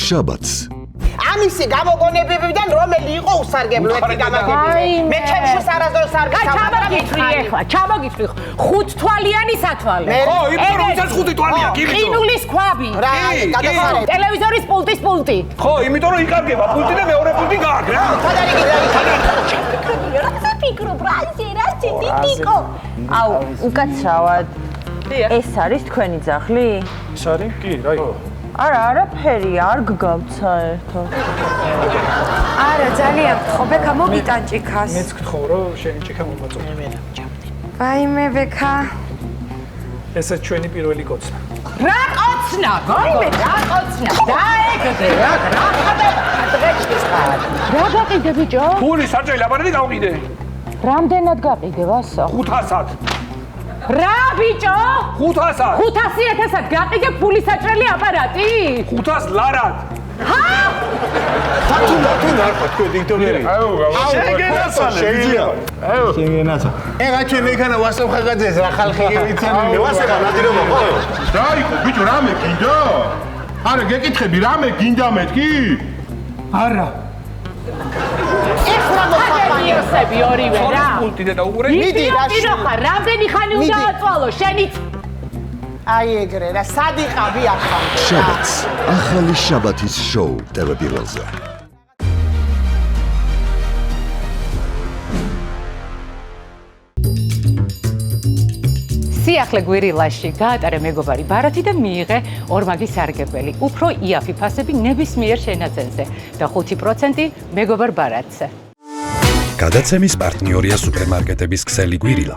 შაბათს ამისი გამოგონებებიდან რომელი იყო უსარგებლო ერთი გამოგონებები მე ჩემშუს არასდროს არ ჩამოგიწვი ეხლა ჩამოგიწვი 5 თვალიანი სათვალე ხო იმიტომ რომ უცად 5 თვალია კი ყინულის ქვაბი რა გადასარევი ტელევიზორის პულტის პულტი ხო იმიტომ რომ იკარგება პულტი და მეორე პულტი გააკ რა რა ფიქრობ რა ტიტიკო აუ უკაცრავად ეს არის თქვენი ძაღლი? ეს არის? კი, რა იყო? არა, არაფერი, არ გგავცა ერთად. არა, ძალიან გთხოვ, ბექა მოგიტანჭიქას. მეც გთხოვ, რომ შენი ჭიქა მომაწოდე. ვაიმე, ბექა. ესე ჩვენი პირველი კოცნა. რა კოცნა? ვაიმე, რა კოცნა? დაეგდე რა ხდება დღეში ხარ. რა გაყიდე ბიჭო? ფული საჭელი აბანები გავყიდე. რამდენად გაყიდე ვასო? 500-ად. რა ბიჭო? 500-ად. 500.000-ად გაყიდე ფული საჭრელი აპარატი? 500 ლარად. ჰა? თუ არ თქვი დიქტორი. შეიძლება. შეგენაცა. ეხა ჩვენ იქანა ვასებ ხაგაძეს რა ხალხი გიცანი. ვასება ნადირობა ხო? რა იყო ბიჭო რამე გინდა? არა გეკითხები რამე გინდა მეთქი? არა. ეხლა მოხარიოსები ორივე რა. პულტი და უყურე. მიდი რა ხარ, რამდენი ხანი უნდა აწვალო შენით? აი ეგრე რა სად იყავი ახლა შაბათს ახალი შაბათის შოუ ტელეპიროზე სიახლე გვირილაში გაატარე მეგობარი ბარათი და მიიღე ორმაგი სარგებელი. უფრო იაფი ფასები ნებისმიერ შენაძენზე და 5% მეგობარ ბარათზე. გადაცემის პარტნიორია სუპერმარკეტების ქსელი გვირილა.